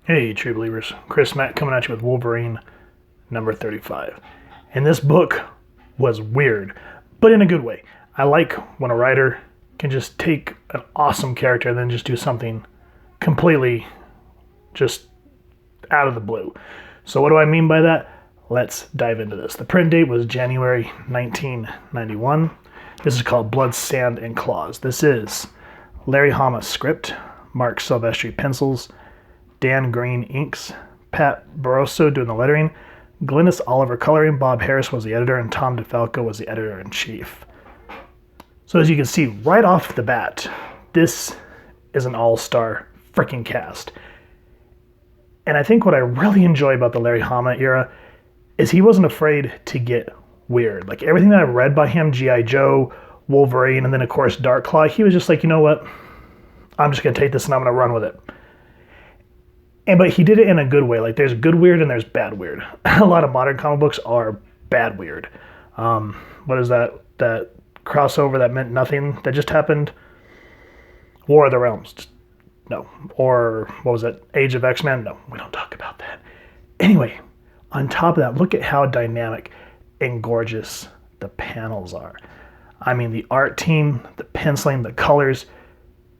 Hey, true believers. Chris Mack coming at you with Wolverine number 35. And this book was weird, but in a good way. I like when a writer can just take an awesome character and then just do something completely just out of the blue. So what do I mean by that? Let's dive into this. The print date was January 1991. This is called Blood, Sand, and Claws. This is Larry Hama script, Mark Silvestri pencils, Dan Green inks, Pat Barroso doing the lettering, Glynis Oliver coloring, Bob Harris was the editor, and Tom DeFalco was the editor-in-chief. So as you can see right off the bat, this is an all-star freaking cast. And I think what I really enjoy about the Larry Hama era is he wasn't afraid to get weird. Like everything that I've read by him, G.I. Joe, Wolverine, and then of course Darkclaw, he was just like, you know what? I'm just going to take this and I'm going to run with it. But he did it in a good way. Like there's good weird and there's bad weird. A lot of modern comic books are bad weird. What is that crossover that meant nothing that just happened? War of the Realms. No. Or what was that? Age of X-Men? No, we don't talk about that. Anyway, on top of that, look at how dynamic and gorgeous the panels are. I mean, the art team, the penciling, the colors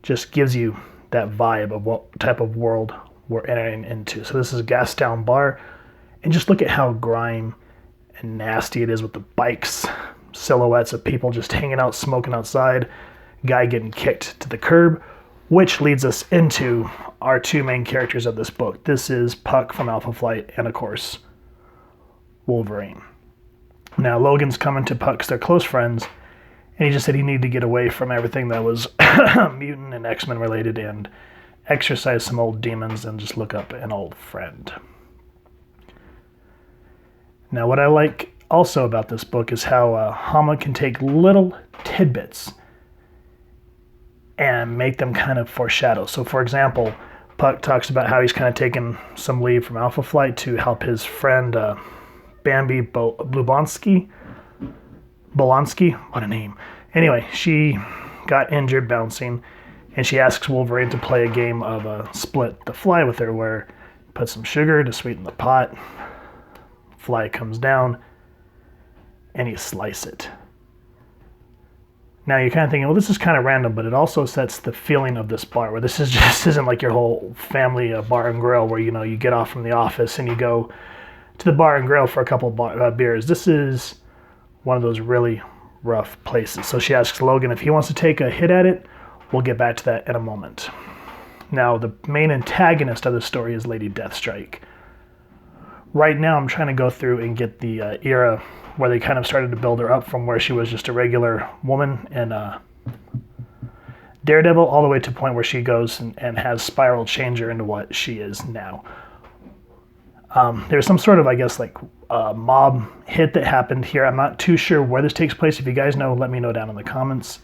just gives you that vibe of what type of world we're entering into. So this is Gastown Bar, and just look at how grime and nasty it is with the bikes, silhouettes of people just hanging out, smoking outside, guy getting kicked to the curb, which leads us into our two main characters of this book. This is Puck from Alpha Flight, and of course, Wolverine. Now, Logan's coming to Puck because they're close friends, and he just said he needed to get away from everything that was mutant and X-Men related and exercise some old demons and just look up an old friend. Now, what I like also about this book is how Hama can take little tidbits and make them kind of foreshadow. So, for example, Puck talks about how he's kind of taken some leave from Alpha Flight to help his friend Bambi Bolonsky. What a name. Anyway, she got injured bouncing, and she asks Wolverine to play a game of Split the Fly with her, where you put some sugar to sweeten the pot, fly comes down, and you slice it. Now you're kind of thinking, well, this is kind of random, but it also sets the feeling of this bar, where this isn't like your whole family bar and grill where, you get off from the office and you go to the bar and grill for a couple beers. This is one of those really rough places. So she asks Logan if he wants to take a hit at it. We'll get back to that in a moment. Now, the main antagonist of the story is Lady Deathstrike. Right now, I'm trying to go through and get the era where they kind of started to build her up from where she was just a regular woman in Daredevil all the way to the point where she goes and has Spiral change her into what she is now. There's some sort of, I guess, like mob hit that happened here. I'm not too sure where this takes place. If you guys know, let me know down in the comments.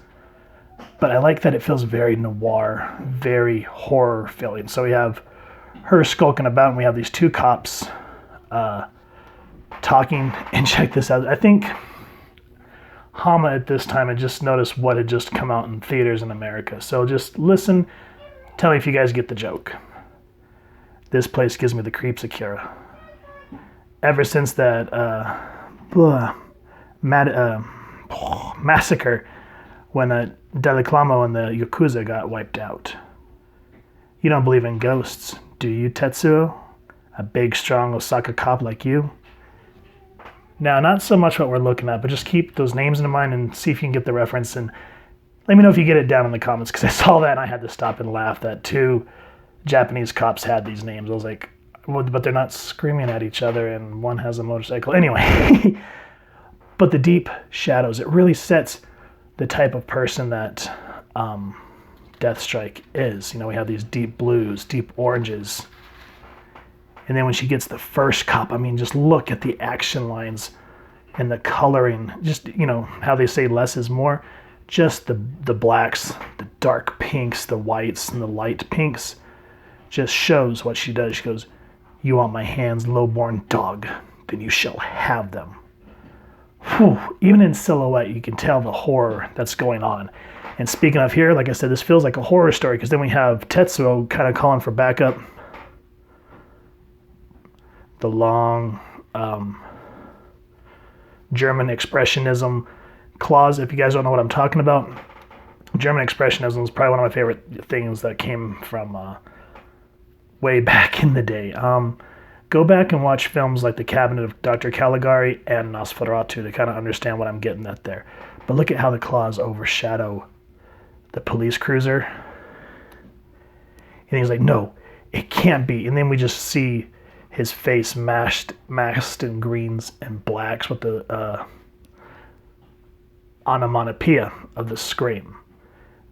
But I like that it feels very noir, very horror feeling. So we have her skulking about, and we have these two cops talking. And check this out. I think Hama at this time had just noticed what had just come out in theaters in America. So just listen. Tell me if you guys get the joke. This place gives me the creeps, Akira. Ever since that massacre when Deliclamo and the Yakuza got wiped out. You don't believe in ghosts, do you, Tetsuo? A big, strong Osaka cop like you? Now, not so much what we're looking at, but just keep those names in mind and see if you can get the reference. And let me know if you get it down in the comments, because I saw that and I had to stop and laugh that two Japanese cops had these names. I was like, well, but they're not screaming at each other, and one has a motorcycle. Anyway, but the deep shadows, it really sets the type of person that Deathstrike is. We have these deep blues, deep oranges. And then when she gets the first cop, I mean, just look at the action lines and the coloring. Just, how they say less is more. Just the blacks, the dark pinks, the whites, and the light pinks just shows what she does. She goes, "You want my hands, low-born dog? Then you shall have them." Whew, even in silhouette, you can tell the horror that's going on. And speaking of here, like I said, this feels like a horror story, because then we have Tetsuo kind of calling for backup. the long German Expressionism clause. If you guys don't know what I'm talking about, German Expressionism is probably one of my favorite things that came from way back in the day. Go back and watch films like The Cabinet of Dr. Caligari and Nosferatu to kind of understand what I'm getting at there. But look at how the claws overshadow the police cruiser. And he's like, no, it can't be. And then we just see his face masked in greens and blacks with the onomatopoeia of the scream.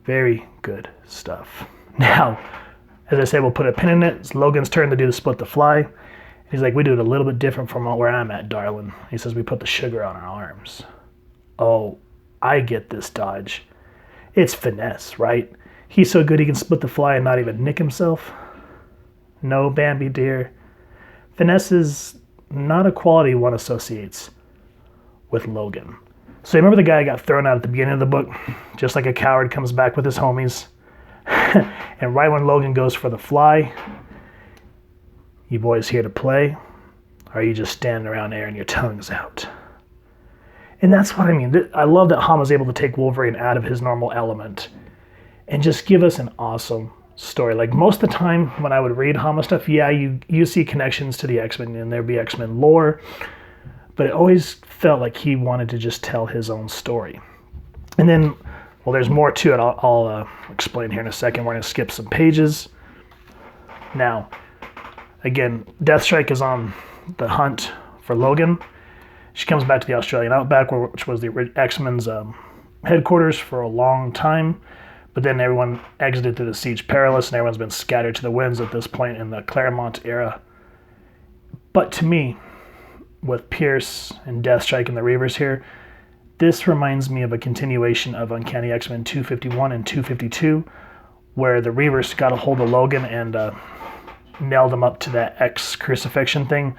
Very good stuff. Now, as I said, we'll put a pin in it. It's Logan's turn to do the split the fly. He's like, we do it a little bit different from where I'm at, darling. He says, we put the sugar on our arms. Oh, I get this dodge. It's finesse, right? He's so good he can split the fly and not even nick himself. No, Bambi dear. Finesse is not a quality one associates with Logan. So you remember the guy got thrown out at the beginning of the book? Just like a coward comes back with his homies. And right when Logan goes for the fly, you boys here to play? Or are you just standing around airing your tongues out? And that's what I mean. I love that Hama's able to take Wolverine out of his normal element and just give us an awesome story. Like most of the time when I would read Hama stuff, yeah, you see connections to the X-Men and there'd be X-Men lore, but it always felt like he wanted to just tell his own story. And then, well, there's more to it. I'll explain here in a second. We're going to skip some pages. Now, again, Deathstrike is on the hunt for Logan. She comes back to the Australian outback, which was the X-Men's headquarters for a long time. But then everyone exited through the Siege Perilous, and everyone's been scattered to the winds at this point in the Claremont era. But to me, with Pierce and Deathstrike and the Reavers here, this reminds me of a continuation of Uncanny X-Men 251 and 252, where the Reavers got a hold of Logan and nailed him up to that X crucifixion thing.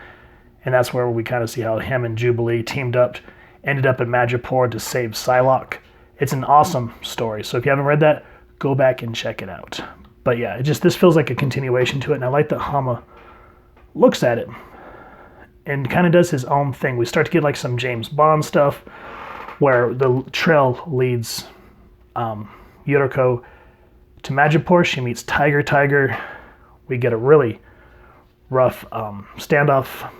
And that's where we kind of see how him and Jubilee teamed up, ended up in Madripoor to save Psylocke. It's an awesome story. So if you haven't read that, go back and check it out. But yeah, this feels like a continuation to it. And I like that Hama looks at it and kind of does his own thing. We start to get like some James Bond stuff where the trail leads Yuriko to Madripoor. She meets Tiger. We get a really rough standoff.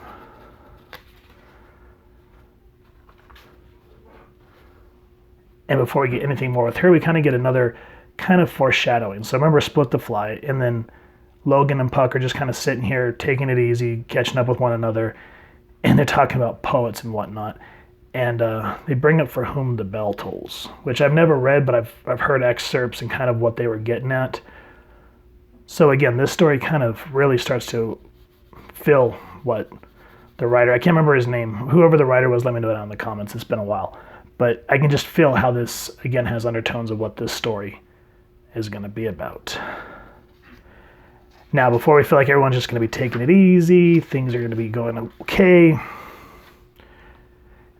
And before we get anything more with her, we kind of get another kind of foreshadowing. So remember Split the Fly, and then Logan and Puck are just kind of sitting here, taking it easy, catching up with one another, and they're talking about poets and whatnot. And they bring up For Whom the Bell Tolls, which I've never read, but I've heard excerpts and kind of what they were getting at. So again, this story kind of really starts to fill what the writer, I can't remember his name, whoever the writer was, let me know down in the comments, it's been a while. But I can just feel how this, again, has undertones of what this story is going to be about. Now, before we feel like everyone's just going to be taking it easy, things are going to be going okay,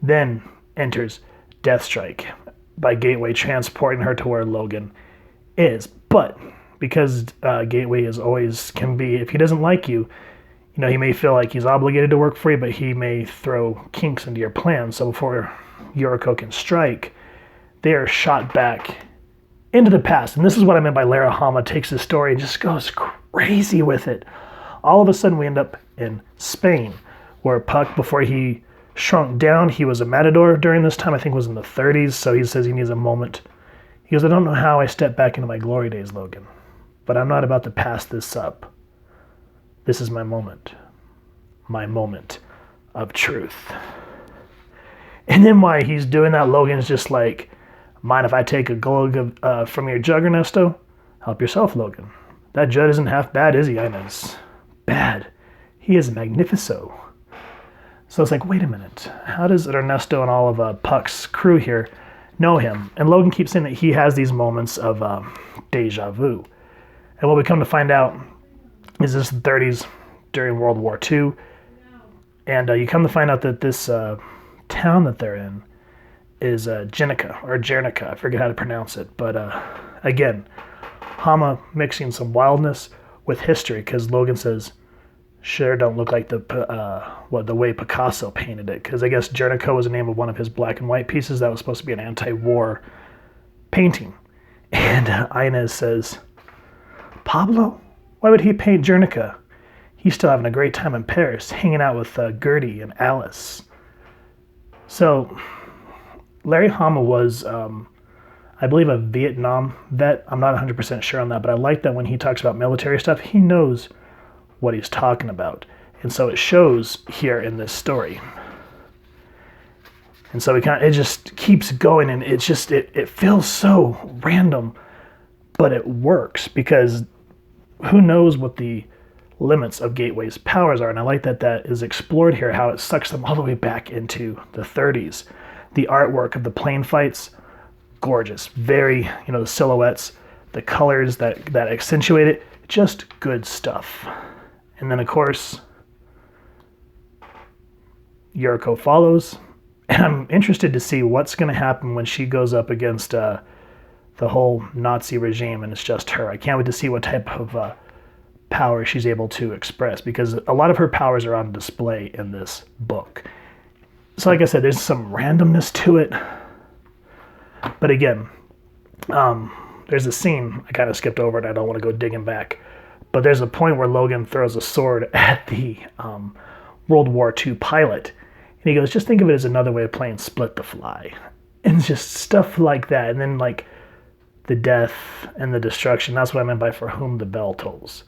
then enters Deathstrike by Gateway, transporting her to where Logan is. But because Gateway is always can be, if he doesn't like you, he may feel like he's obligated to work for you, but he may throw kinks into your plans. So before Yuriko can strike, they are shot back into the past. And this is what I meant by Lara Hama takes this story and just goes crazy with it. All of a sudden we end up in Spain, where Puck, before he shrunk down, he was a matador during this time, I think it was in the 30s, so he says he needs a moment. He goes, I don't know how I stepped back into my glory days, Logan, but I'm not about to pass this up. This is my moment of truth. And then while he's doing that, Logan's just like, mind if I take a glug from your jug, Ernesto? Help yourself, Logan. That Judd isn't half bad, is he, Inez? Bad. He is magnifico. So it's like, wait a minute. How does Ernesto and all of Puck's crew here know him? And Logan keeps saying that he has these moments of deja vu. And what we come to find out is this the 30s during World War II. And you come to find out that this town that they're in is Jernica. I forget how to pronounce it. But again, Hama mixing some wildness with history, because Logan says, sure don't look like the way Picasso painted it, because I guess Guernica was the name of one of his black and white pieces that was supposed to be an anti-war painting. And Inez says, Pablo? Why would he paint Guernica? He's still having a great time in Paris, hanging out with Gertie and Alice. So, Larry Hama was, I believe, a Vietnam vet. I'm not 100% sure on that, but I like that when he talks about military stuff, he knows what he's talking about. And so it shows here in this story. And so it just keeps going, and it feels so random, but it works because who knows what the limits of Gateway's powers are. And I like that that is explored here, how it sucks them all the way back into the 30s. The artwork of the plane fights, gorgeous. Very, the silhouettes, the colors that accentuate it, just good stuff. And then, of course, Yuriko follows. And I'm interested to see what's going to happen when she goes up against the whole Nazi regime and it's just her. I can't wait to see what type of power she's able to express, because a lot of her powers are on display in this book. So like I said, there's some randomness to it. But again, there's a scene, I kind of skipped over it, I don't want to go digging back. But there's a point where Logan throws a sword at the World War II pilot. And he goes, just think of it as another way of playing Split the Fly. And just stuff like that. And then like the death and the destruction, that's what I meant by For Whom the Bell Tolls.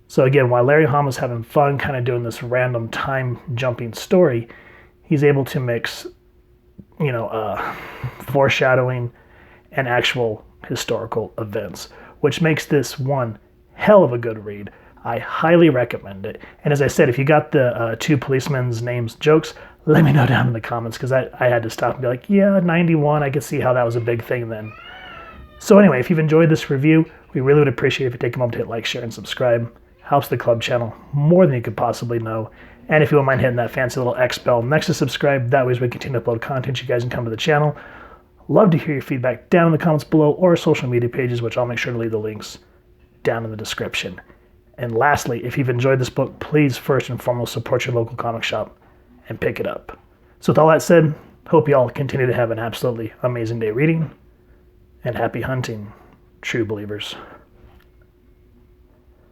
So again, while Larry Hama's having fun kind of doing this random time jumping story, he's able to mix, foreshadowing and actual historical events, which makes this one hell of a good read. I highly recommend it. And as I said, if you got the two policemen's names jokes, let me know down in the comments, because I had to stop and be like, yeah, 91, I could see how that was a big thing then. So anyway, if you've enjoyed this review, we really would appreciate if you take a moment to hit like, share, and subscribe. Helps the club channel more than you could possibly know. And if you wouldn't mind hitting that fancy little X bell next to subscribe, that way as we continue to upload content, you guys can come to the channel. Love to hear your feedback down in the comments below or social media pages, which I'll make sure to leave the links down in the description. And lastly, if you've enjoyed this book, please first and foremost support your local comic shop and pick it up. So with all that said, hope you all continue to have an absolutely amazing day reading, and happy hunting, true believers.